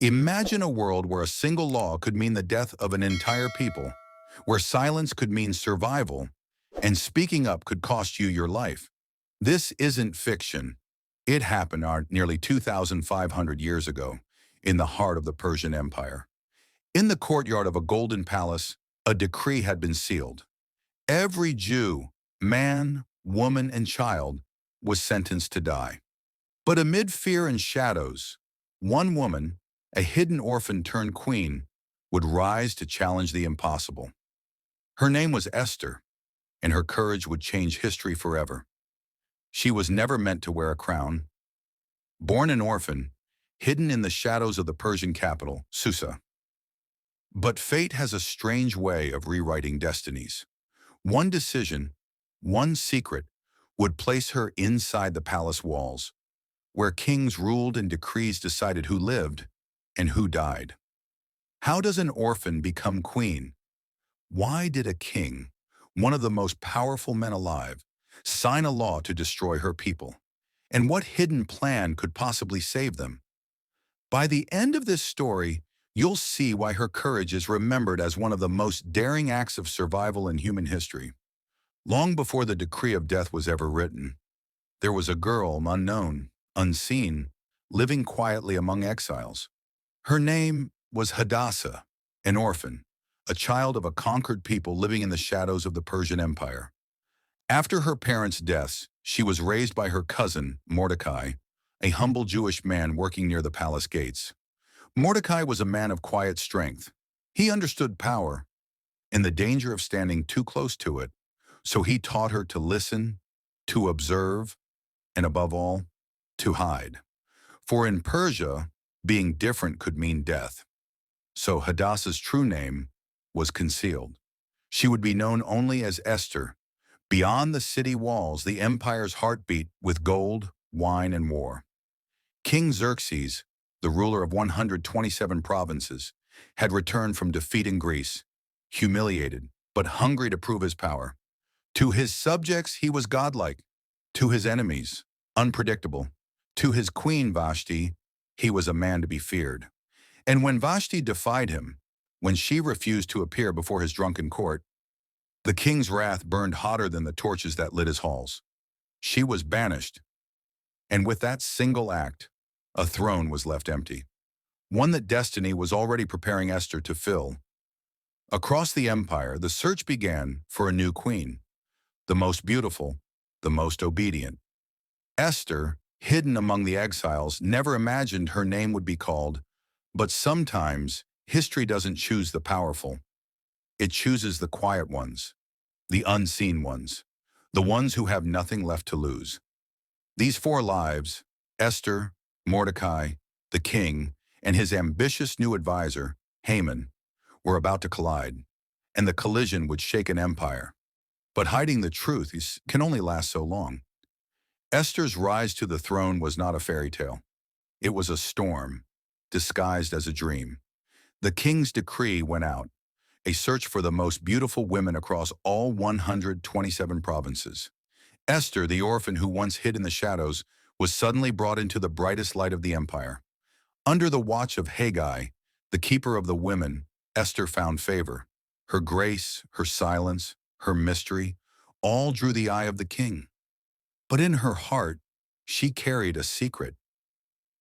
Imagine a world where a single law could mean the death of an entire people, where silence could mean survival, and speaking up could cost you your life. This isn't fiction. It happened nearly 2,500 years ago, in the heart of the Persian Empire. In the courtyard of a golden palace, a decree had been sealed. Every Jew, man, woman, and child, was sentenced to die. But amid fear and shadows, one woman, a hidden orphan turned queen, would rise to challenge the impossible. Her name was Esther, and her courage would change history forever. She was never meant to wear a crown. Born an orphan, hidden in the shadows of the Persian capital, Susa. But fate has a strange way of rewriting destinies. One decision, one secret, would place her inside the palace walls, where kings ruled and decrees decided who lived and who died. How does an orphan become queen? Why did a king, one of the most powerful men alive, sign a law to destroy her people? And what hidden plan could possibly save them? By the end of this story, you'll see why her courage is remembered as one of the most daring acts of survival in human history. Long before the decree of death was ever written, there was a girl, unknown, unseen, living quietly among exiles. Her name was Hadassah, an orphan, a child of a conquered people living in the shadows of the Persian Empire. After her parents' deaths, she was raised by her cousin, Mordecai, a humble Jewish man working near the palace gates. Mordecai was a man of quiet strength. He understood power and the danger of standing too close to it, so he taught her to listen, to observe, and above all, to hide. For in Persia, being different could mean death. So Hadassah's true name was concealed. She would be known only as Esther. Beyond the city walls, the empire's heart beat with gold, wine, and war. King Xerxes, the ruler of 127 provinces, had returned from defeat in Greece, humiliated but hungry to prove his power. To his subjects, he was godlike. To his enemies, unpredictable. To his queen, Vashti, he was a man to be feared. And when Vashti defied him, when she refused to appear before his drunken court, the king's wrath burned hotter than the torches that lit his halls. She was banished, and with that single act, a throne was left empty, one that destiny was already preparing Esther to fill. Across the empire, the search began for a new queen, the most beautiful, the most obedient. Esther, hidden among the exiles, never imagined her name would be called, but sometimes history doesn't choose the powerful. It chooses the quiet ones, the unseen ones, the ones who have nothing left to lose. These four lives, Esther, Mordecai, the king, and his ambitious new advisor, Haman, were about to collide, and the collision would shake an empire. But hiding the truth can only last so long. Esther's rise to the throne was not a fairy tale. It was a storm, disguised as a dream. The king's decree went out, a search for the most beautiful women across all 127 provinces. Esther, the orphan who once hid in the shadows, was suddenly brought into the brightest light of the empire. Under the watch of Haggai, the keeper of the women, Esther found favor. Her grace, her silence, her mystery, all drew the eye of the king. But in her heart, she carried a secret.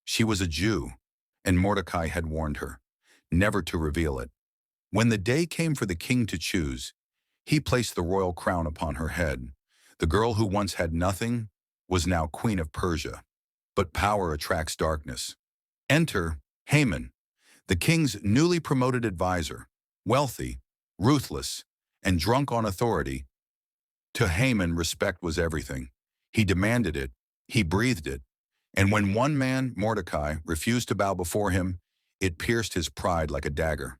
She was a Jew, and Mordecai had warned her never to reveal it. When the day came for the king to choose, he placed the royal crown upon her head. The girl who once had nothing was now queen of Persia. But power attracts darkness. Enter Haman, the king's newly promoted advisor, wealthy, ruthless, and drunk on authority. To Haman, respect was everything. He demanded it, he breathed it, and when one man, Mordecai, refused to bow before him, it pierced his pride like a dagger.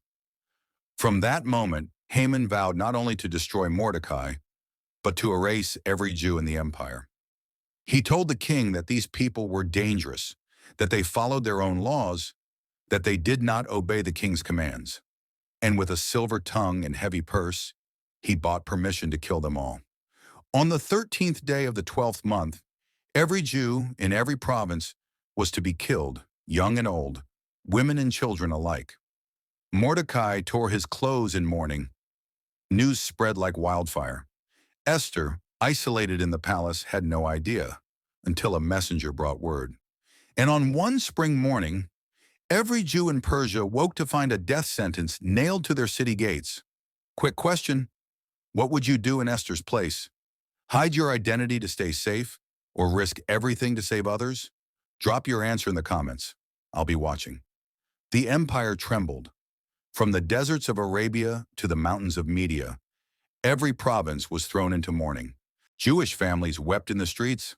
From that moment, Haman vowed not only to destroy Mordecai, but to erase every Jew in the empire. He told the king that these people were dangerous, that they followed their own laws, that they did not obey the king's commands. And with a silver tongue and heavy purse, he bought permission to kill them all. On the 13th day of the 12th month, every Jew in every province was to be killed, young and old, women and children alike. Mordecai tore his clothes in mourning. News spread like wildfire. Esther, isolated in the palace, had no idea until a messenger brought word. And on one spring morning, every Jew in Persia woke to find a death sentence nailed to their city gates. Quick question: what would you do in Esther's place? Hide your identity to stay safe, or risk everything to save others? Drop your answer in the comments. I'll be watching. The empire trembled. From the deserts of Arabia to the mountains of Media, every province was thrown into mourning. Jewish families wept in the streets.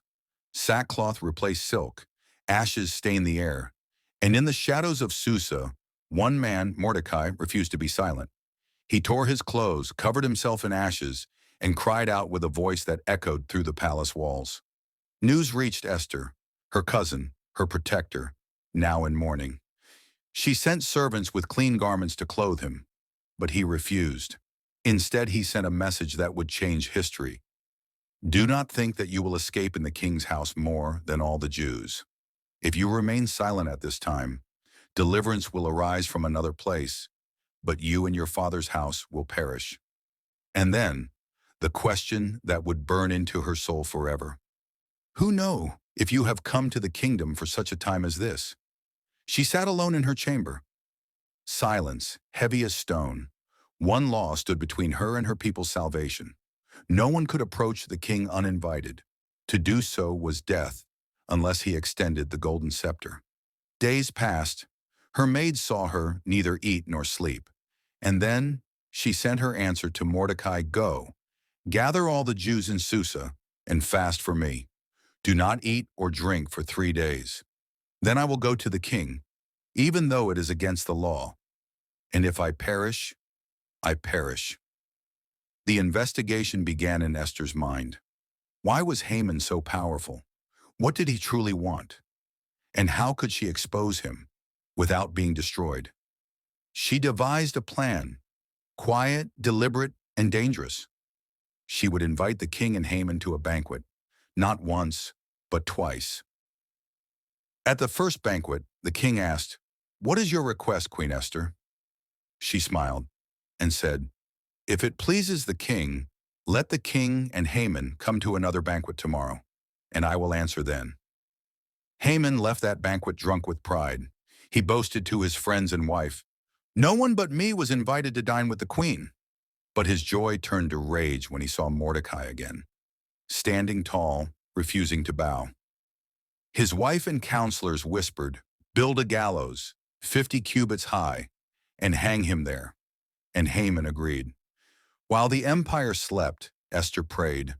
Sackcloth replaced silk. Ashes stained the air. And in the shadows of Susa, one man, Mordecai, refused to be silent. He tore his clothes, covered himself in ashes, and cried out with a voice that echoed through the palace walls. News reached Esther, her cousin, her protector, now in mourning. She sent servants with clean garments to clothe him, but he refused. Instead, he sent a message that would change history. Do not think that you will escape in the king's house more than all the Jews. If you remain silent at this time, deliverance will arise from another place, but you and your father's house will perish. And then, the question that would burn into her soul forever. Who knows if you have come to the kingdom for such a time as this? She sat alone in her chamber. Silence, heavy as stone. One law stood between her and her people's salvation. No one could approach the king uninvited. To do so was death, unless he extended the golden scepter. Days passed. Her maids saw her neither eat nor sleep. And then she sent her answer to Mordecai, Go, gather all the Jews in Susa, and fast for me. Do not eat or drink for 3 days. Then I will go to the king, even though it is against the law. And if I perish, I perish. The investigation began in Esther's mind. Why was Haman so powerful? What did he truly want? And how could she expose him without being destroyed? She devised a plan, quiet, deliberate, and dangerous. She would invite the king and Haman to a banquet, not once, but twice. At the first banquet, the king asked, What is your request, Queen Esther? She smiled and said, If it pleases the king, let the king and Haman come to another banquet tomorrow, and I will answer then. Haman left that banquet drunk with pride. He boasted to his friends and wife, No one but me was invited to dine with the queen. But his joy turned to rage when he saw Mordecai again, standing tall, refusing to bow. His wife and counselors whispered, Build a gallows, 50 cubits high, and hang him there. And Haman agreed. While the empire slept, Esther prayed.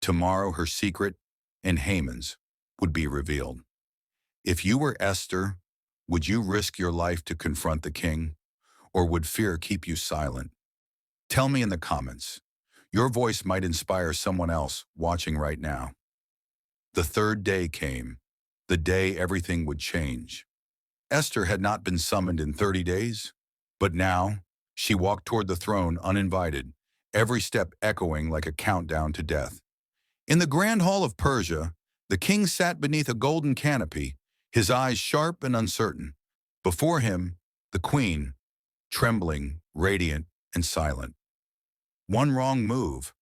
Tomorrow her secret and Haman's would be revealed. If you were Esther, would you risk your life to confront the king, or would fear keep you silent? Tell me in the comments. Your voice might inspire someone else watching right now. The third day came, the day everything would change. Esther had not been summoned in 30 days, but now she walked toward the throne uninvited, every step echoing like a countdown to death. In the grand hall of Persia, the king sat beneath a golden canopy, his eyes sharp and uncertain. Before him, the queen, trembling, radiant, and silent. One wrong move,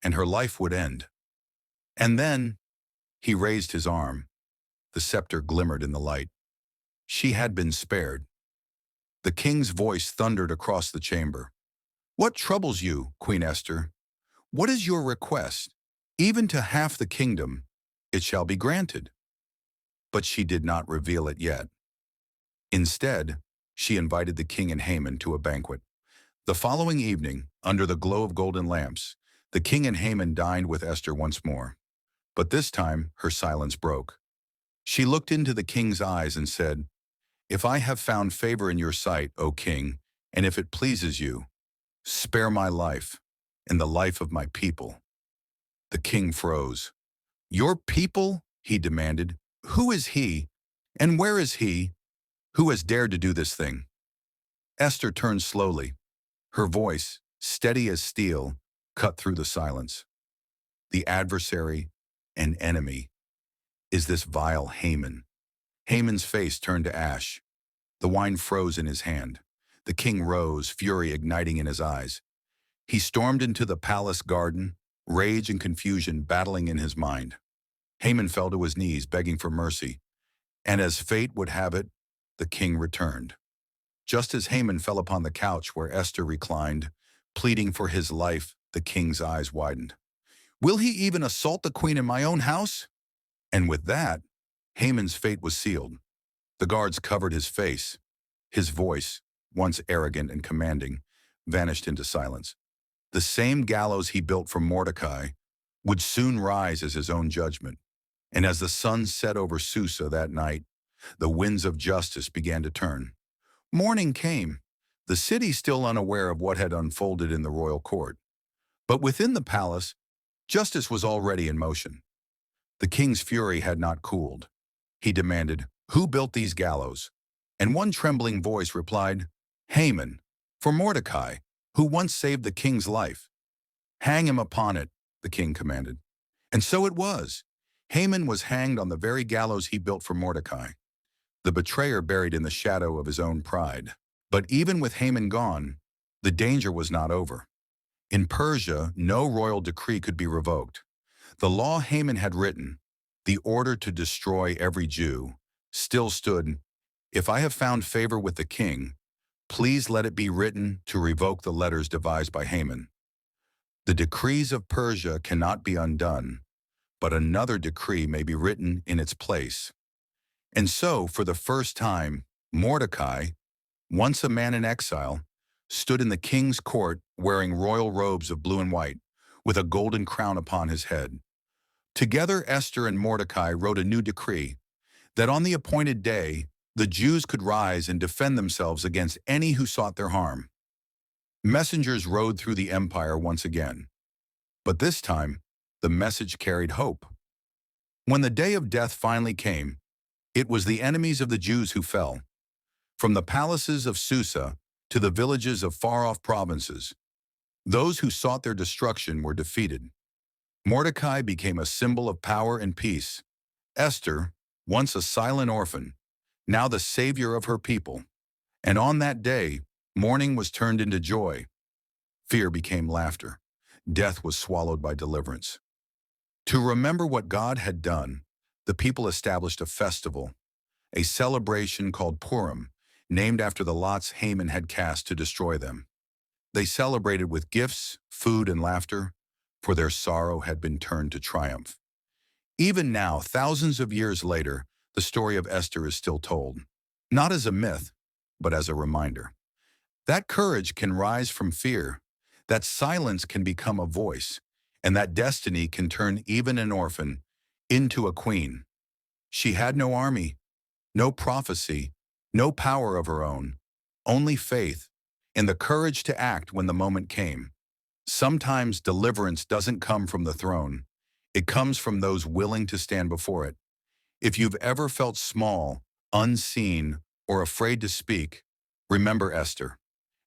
and her life would end. And then, he raised his arm. The scepter glimmered in the light. She had been spared. The king's voice thundered across the chamber. What troubles you, Queen Esther? What is your request? Even to half the kingdom, it shall be granted. But she did not reveal it yet. Instead, she invited the king and Haman to a banquet. The following evening, under the glow of golden lamps, the king and Haman dined with Esther once more. But this time, her silence broke. She looked into the king's eyes and said, If I have found favor in your sight, O king, and if it pleases you, spare my life and the life of my people. The king froze. Your people? He demanded. Who is he, and where is he, who has dared to do this thing? Esther turned slowly. Her voice, steady as steel, cut through the silence. The adversary and enemy is this vile Haman. Haman's face turned to ash. The wine froze in his hand. The king rose, fury igniting in his eyes. He stormed into the palace garden, rage and confusion battling in his mind. Haman fell to his knees, begging for mercy, and as fate would have it, the king returned. Just as Haman fell upon the couch where Esther reclined, pleading for his life, the king's eyes widened. "Will he even assault the queen in my own house?" And with that, Haman's fate was sealed. The guards covered his face. His voice, once arrogant and commanding, vanished into silence. The same gallows he built for Mordecai would soon rise as his own judgment. And as the sun set over Susa that night, the winds of justice began to turn. Morning came, the city still unaware of what had unfolded in the royal court. But within the palace, justice was already in motion. The king's fury had not cooled. He demanded, "Who built these gallows?" And one trembling voice replied, "Haman, for Mordecai, who once saved the king's life." "Hang him upon it," the king commanded. And so it was. Haman was hanged on the very gallows he built for Mordecai, the betrayer buried in the shadow of his own pride. But even with Haman gone, the danger was not over. In Persia, no royal decree could be revoked. The law Haman had written, the order to destroy every Jew, still stood. "If I have found favor with the king, please let it be written to revoke the letters devised by Haman." The decrees of Persia cannot be undone, but another decree may be written in its place. And so, for the first time, Mordecai, once a man in exile, stood in the king's court wearing royal robes of blue and white, with a golden crown upon his head. Together, Esther and Mordecai wrote a new decree that on the appointed day, the Jews could rise and defend themselves against any who sought their harm. Messengers rode through the empire once again. But this time, the message carried hope. When the day of death finally came, it was the enemies of the Jews who fell. From the palaces of Susa to the villages of far-off provinces, those who sought their destruction were defeated. Mordecai became a symbol of power and peace. Esther, once a silent orphan, now the savior of her people. And on that day, mourning was turned into joy. Fear became laughter. Death was swallowed by deliverance. To remember what God had done, the people established a festival, a celebration called Purim, named after the lots Haman had cast to destroy them. They celebrated with gifts, food, and laughter, for their sorrow had been turned to triumph. Even now, thousands of years later, the story of Esther is still told, not as a myth, but as a reminder. That courage can rise from fear, that silence can become a voice, and that destiny can turn even an orphan into a queen. She had no army, no prophecy, no power of her own, only faith, and the courage to act when the moment came. Sometimes deliverance doesn't come from the throne. It comes from those willing to stand before it. If you've ever felt small, unseen, or afraid to speak, remember Esther.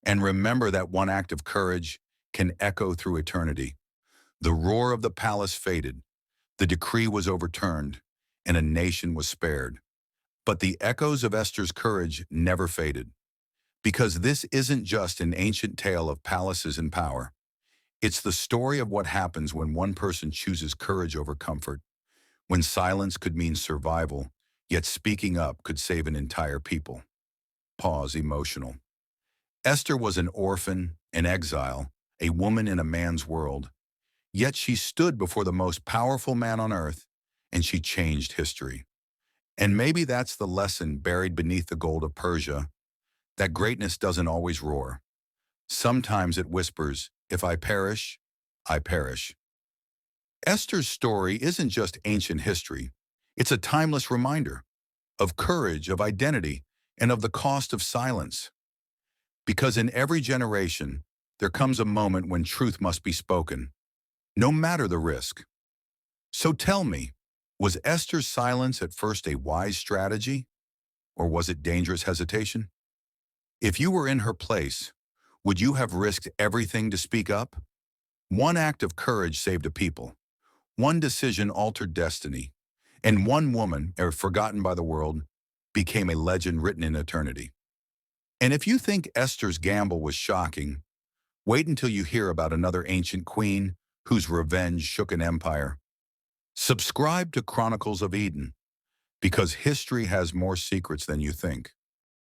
And remember that one act of courage can echo through eternity. The roar of the palace faded. The decree was overturned, and a nation was spared. But the echoes of Esther's courage never faded. Because this isn't just an ancient tale of palaces and power. It's the story of what happens when one person chooses courage over comfort, when silence could mean survival, yet speaking up could save an entire people. Pause, emotional. Esther was an orphan, an exile, a woman in a man's world. Yet she stood before the most powerful man on earth, and she changed history. And maybe that's the lesson buried beneath the gold of Persia, that greatness doesn't always roar. Sometimes it whispers, "If I perish, I perish." Esther's story isn't just ancient history. It's a timeless reminder of courage, of identity, and of the cost of silence. Because in every generation, there comes a moment when truth must be spoken, no matter the risk. So tell me, was Esther's silence at first a wise strategy, or was it dangerous hesitation? If you were in her place, would you have risked everything to speak up? One act of courage saved a people. One decision altered destiny. And one woman, forgotten by the world, became a legend written in eternity. And if you think Esther's gamble was shocking, wait until you hear about another ancient queen whose revenge shook an empire. Subscribe to Chronicles of Eden, because history has more secrets than you think.